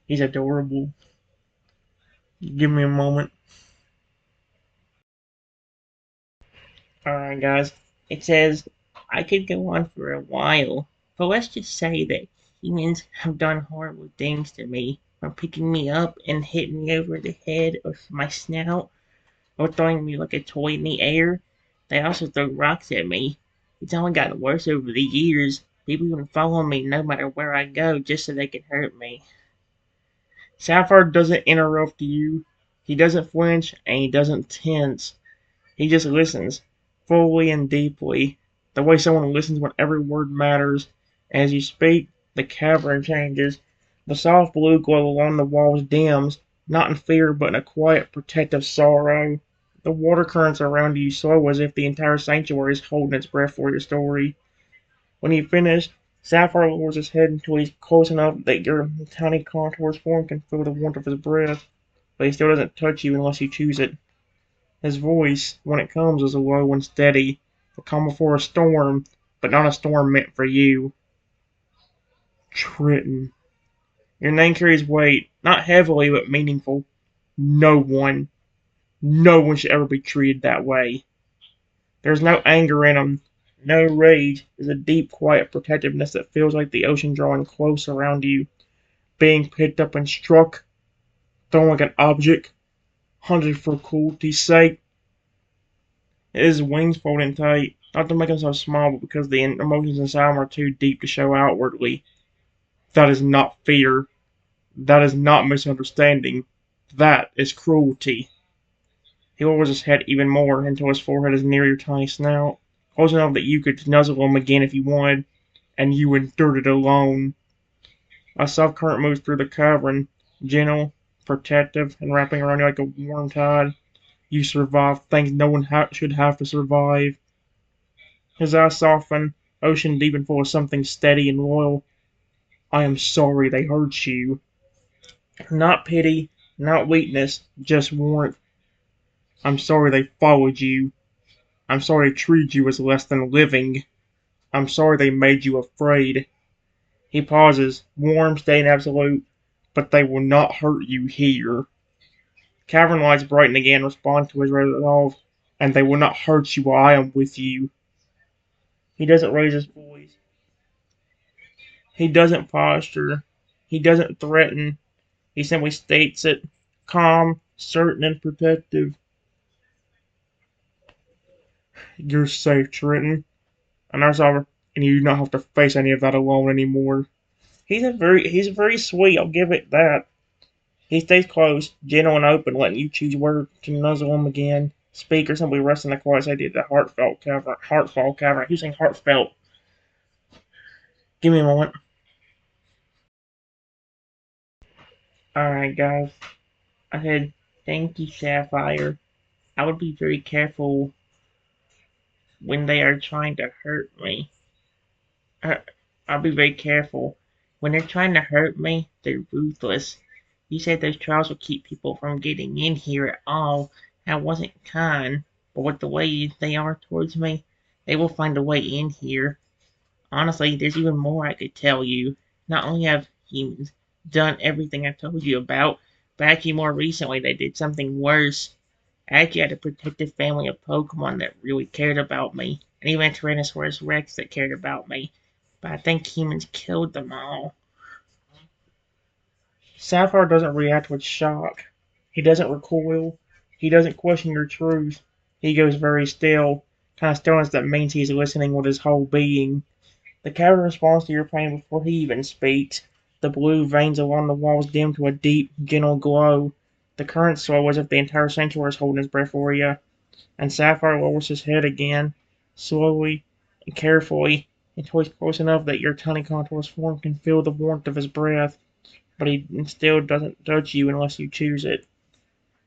He's adorable. Give me a moment. Alright, guys. It says, I could go on for a while, but let's just say that humans have done horrible things to me, from picking me up and hitting me over the head with my snout, or throwing me like a toy in the air. They also throw rocks at me. It's only gotten worse over the years. People even follow me no matter where I go just so they can hurt me. Sapphire doesn't interrupt you. He doesn't flinch and he doesn't tense. He just listens, fully and deeply, the way someone listens when every word matters. As you speak, the cavern changes. The soft blue glow along the walls dims, not in fear but in a quiet, protective sorrow. The water currents around you slow as if the entire sanctuary is holding its breath for your story. When you finish, Sapphire lowers his head until he's close enough that your tiny contours form can feel the warmth of his breath, but he still doesn't touch you unless you choose it. His voice, when it comes, is low and steady, the calm before a storm, but not a storm meant for you. Triton. Your name carries weight, not heavily, but meaningful. No one, no one should ever be treated that way. There's no anger in him, no rage. There's a deep, quiet protectiveness that feels like the ocean drawing close around you, being picked up and struck, thrown like an object, hunted for cruelty's sake. His wings folding tight, not to make him so small, but because the emotions inside him are too deep to show outwardly. That is not fear. That is not misunderstanding. That is cruelty. He lowers his head even more until his forehead is near your tiny snout, close enough that you could nuzzle him again if you wanted, and you endured it alone. A soft current moves through the cavern, gentle, protective, and wrapping around you like a warm tide. You survived things no one should have to survive. His eyes soften, ocean deep and full of something steady and loyal. I am sorry they hurt you. Not pity, not weakness, just warmth. I'm sorry they followed you. I'm sorry they treated you as less than living. I'm sorry they made you afraid. He pauses, warm, steady, and absolute, but they will not hurt you here. Cavern lights brighten again, respond to his resolve, and they will not hurt you while I am with you. He doesn't raise his voice. He doesn't posture. He doesn't threaten. He simply states it, calm, certain, and protective. You're safe, Trenton. And that's all, and you do not have to face any of that alone anymore. He's very sweet, I'll give it that. He stays close, gentle and open, letting you choose where to nuzzle him again. Speak or simply rest in the quiet safety of the heartfelt cavern. He's saying heartfelt. Give me a moment. Alright, guys. I said, thank you, Sapphire. I would be very careful when they are trying to hurt me. Uh, I'll be very careful. When they're trying to hurt me, they're ruthless. You said those trials will keep people from getting in here at all. I wasn't kind, but with the way they are towards me, they will find a way in here. Honestly, there's even more I could tell you. Not only have humans done everything I told you about, but actually more recently they did something worse. I actually had a protective family of Pokemon that really cared about me, and even a Tyrannosaurus Rex that cared about me. But I think humans killed them all. Sapphire doesn't react with shock. He doesn't recoil. He doesn't question your truth. He goes very still, kind of stillness that means he's listening with his whole being. The cavern responds to your pain before he even speaks. The blue veins along the walls dim to a deep, gentle glow. The current slow as if the entire sanctuary is holding its breath for you. And Sapphire lowers his head again, slowly and carefully, until he's close enough that your tiny contours form can feel the warmth of his breath. But he still doesn't touch you unless you choose it.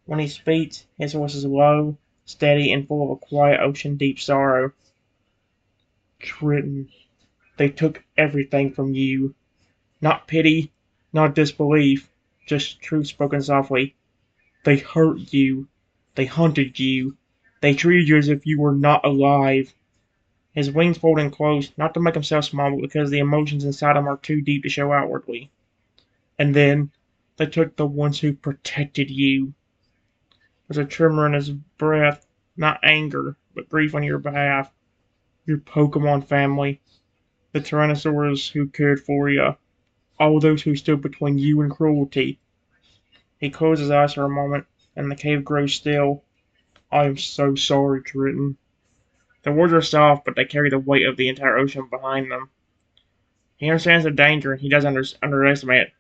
When he speaks, his voice is low, steady, and full of a quiet ocean deep sorrow. Triton, they took everything from you. Not pity, not disbelief, just truth spoken softly. They hurt you. They hunted you. They treated you as if you were not alive. His wings fold in close, not to make himself small, but because the emotions inside him are too deep to show outwardly. And then they took the ones who protected you. There's a tremor in his breath, not anger, but grief on your behalf. Your Pokemon family, the Tyrannosaurs who cared for you, all those who stood between you and cruelty. He closes his eyes for a moment, and the cave grows still. I am so sorry, Triton. The words are soft, but they carry the weight of the entire ocean behind them. He understands the danger, and he doesn't underestimate it.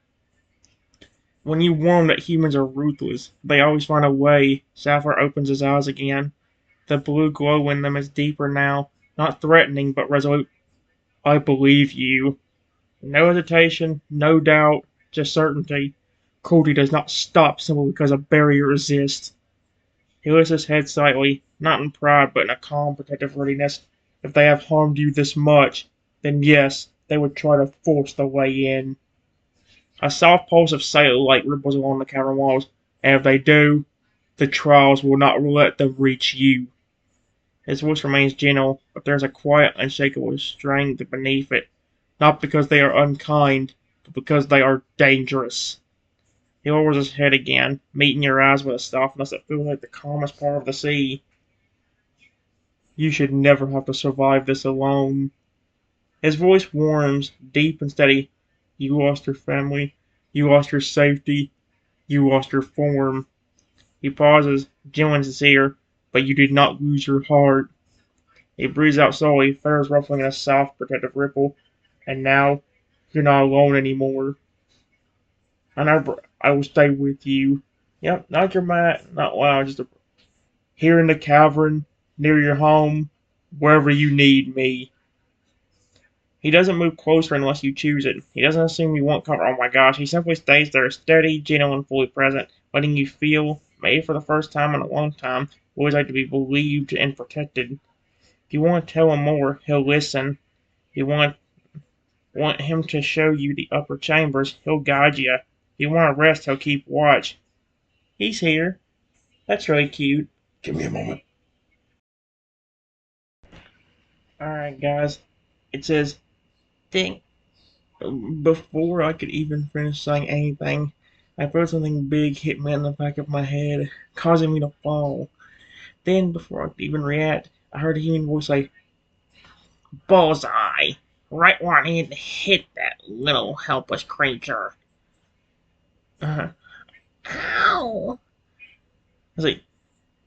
When you warn that humans are ruthless, they always find a way. Sapphire opens his eyes again. The blue glow in them is deeper now, not threatening, but resolute. I believe you. No hesitation, no doubt, just certainty. Cruelty does not stop simply because a barrier exists. He lifts his head slightly, not in pride, but in a calm, protective readiness. If they have harmed you this much, then yes, they would try to force the way in. A soft pulse of sailor light ripples along the cavern walls, and if they do, the trials will not let them reach you. His voice remains gentle, but there is a quiet, unshakable strength beneath it, not because they are unkind, but because they are dangerous. He lowers his head again, meeting your eyes with a softness that feels like the calmest part of the sea. You should never have to survive this alone. His voice warms, deep and steady. You lost your family. You lost your safety. You lost your form. He pauses, gentle and sincere, but you did not lose your heart. He breathes out slowly, feathers ruffling in a soft, protective ripple. And now, you're not alone anymore. And I will stay with you. Yep, not dramatic, not loud, just here in the cavern, near your home, wherever you need me. He doesn't move closer unless you choose it. He doesn't assume you won't come. Oh my gosh, he simply stays there, steady, gentle, and fully present, letting you feel, maybe for the first time in a long time, what it's like to be believed and protected. If you want to tell him more, he'll listen. If you want him to show you the upper chambers, he'll guide you. If you want to rest, he'll keep watch. He's here. That's really cute. Give me a moment. Alright, guys. It says, ding. Before I could even finish saying anything, I felt something big hit me in the back of my head, causing me to fall. Then, before I could even react, I heard a human voice say, Bullseye! Right where I needed to hit that little helpless creature. Uh, Ow! I say,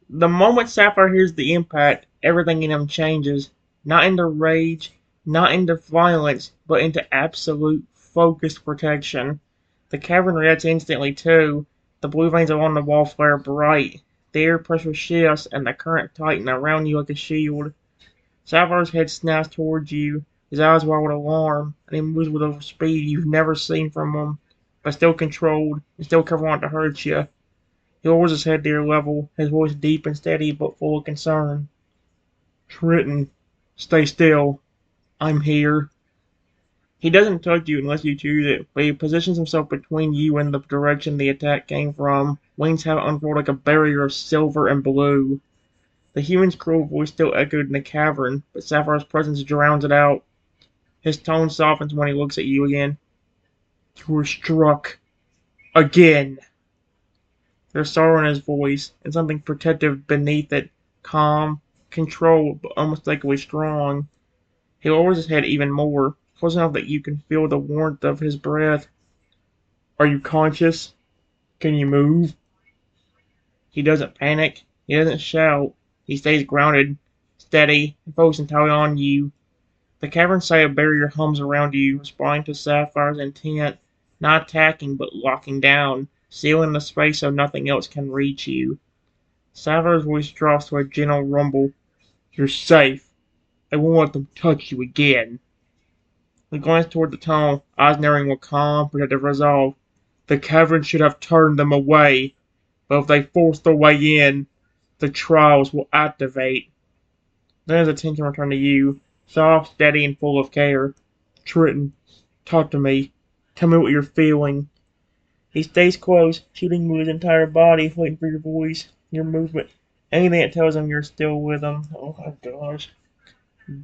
the moment Sapphire hears the impact, everything in him changes. Not into rage, not into violence, but into absolute focused protection. The cavern reacts instantly too. The blue veins along the wall flare bright. The air pressure shifts, and the current tighten around you like a shield. Sapphire's head snaps towards you, his eyes wide with alarm, and he moves with a speed you've never seen from him, but still controlled, and still covering to hurt you. He lowers his head to your level, his voice deep and steady but full of concern. Triton, stay still. I'm here. He doesn't touch you unless you choose it, but he positions himself between you and the direction the attack came from. Wings have unfurled like a barrier of silver and blue. The human's cruel voice still echoed in the cavern, but Sapphire's presence drowns it out. His tone softens when he looks at you again. You were struck. Again. There's sorrow in his voice, and something protective beneath it. Calm, controlled, but unmistakably strong. He lowers his head even more, close enough that you can feel the warmth of his breath. Are you conscious? Can you move? He doesn't panic. He doesn't shout. He stays grounded, steady, and focused entirely on you. The cavern's side barrier hums around you, responding to Sapphire's intent, not attacking but locking down, sealing the space so nothing else can reach you. Sapphire's voice drops to a gentle rumble. You're safe. I won't let them touch you again. He glanced toward the tunnel, eyes narrowing with calm, protective resolve. The cavern should have turned them away, but if they force their way in, the trials will activate. Then his attention returned to you, soft, steady, and full of care. Triton, talk to me. Tell me what you're feeling. He stays close, shooting with his entire body, waiting for your voice, your movement, anything that tells him you're still with him. Oh my gosh.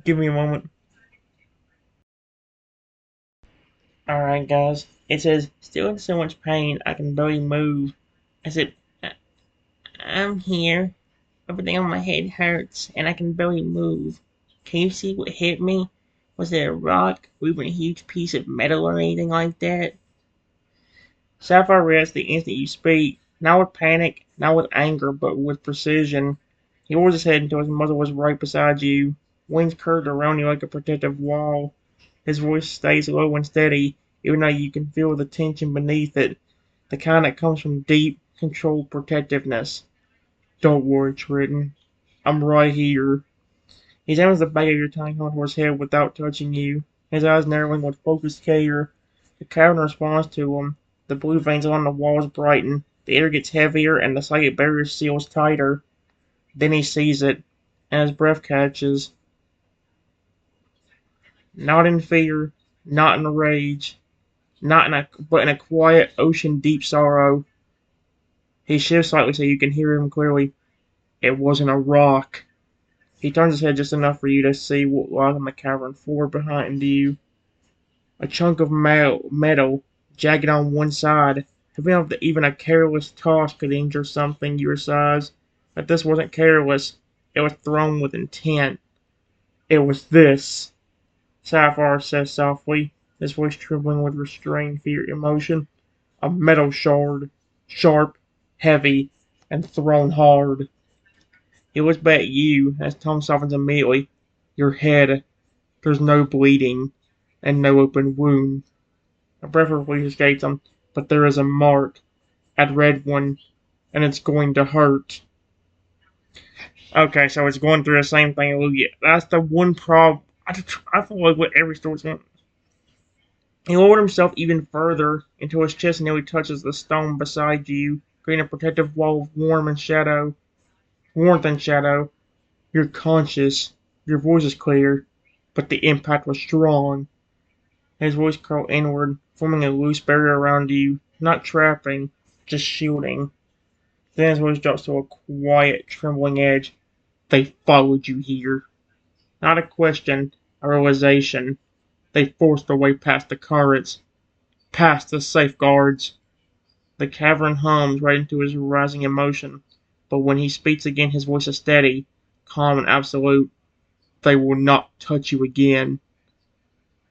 Give me a moment. Alright, guys. It says, still in so much pain, I can barely move. I said, I'm here. Everything on my head hurts, and I can barely move. Can you see what hit me? Was it a rock, or even a huge piece of metal or anything like that? Sapphire reacts the instant you speak, not with panic, not with anger, but with precision. He lowers his head until his muzzle was right beside you, wings curved around you like a protective wall. His voice stays low and steady, even though you can feel the tension beneath it, the kind that comes from deep, controlled protectiveness. Don't worry, Triton. I'm right here. He examines the back of your tiny horse's head without touching you, his eyes narrowing with focused care. The cavern responds to him. The blue veins along the walls brighten, the air gets heavier, and the psychic barrier seals tighter. Then he sees it, and his breath catches. Not in fear, not in rage, but in a quiet, ocean-deep sorrow. He shifts slightly so you can hear him clearly. It wasn't a rock. He turns his head just enough for you to see what lies on the cavern floor behind you. A chunk of metal, jagged on one side, heavy enough that even a careless toss could injure something your size. But this wasn't careless. It was thrown with intent. It was this, Sapphire says softly, his voice trembling with restrained fear emotion. A metal shard, sharp, heavy, and thrown hard. He looks back at you, as tone softens immediately. Your head. There's no bleeding, and no open wound. A breath of relief escapes him, but there is a mark, a red one, and it's going to hurt. Okay, so it's going through the same thing Lugia. That's the one problem. I feel like with every story's going. He lowered himself even further until his chest nearly touches the stone beside you, creating a protective wall of warmth and shadow. You're conscious. Your voice is clear, but the impact was strong. His voice curled inward, forming a loose barrier around you, not trapping, just shielding. Then his voice drops to a quiet, trembling edge. They followed you here. Not a question, a realization. They forced their way past the turrets, past the safeguards. The cavern hums right into his rising emotion, but when he speaks again his voice is steady, calm and absolute. They will not touch you again.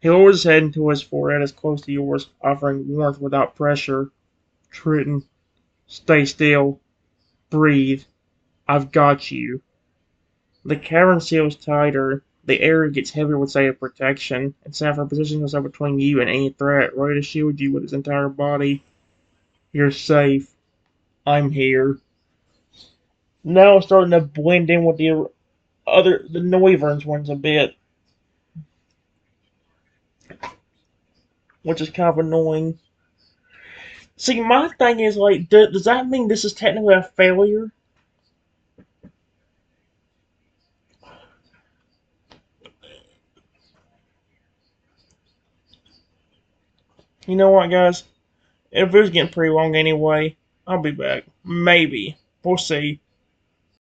He lowers his head until his forehead is close to yours, offering warmth without pressure. Triton, stay still. Breathe. I've got you. The cavern seals tighter. The area gets heavier with safe protection, and Sapphire positions himself between you and any threat, ready to shield you with his entire body. You're safe. I'm here. Now it's starting to blend in with the Noivern's ones a bit, which is kind of annoying. See, my thing is like, does that mean this is technically a failure? You know what, guys? If it was getting pretty long anyway, I'll be back. Maybe. We'll see.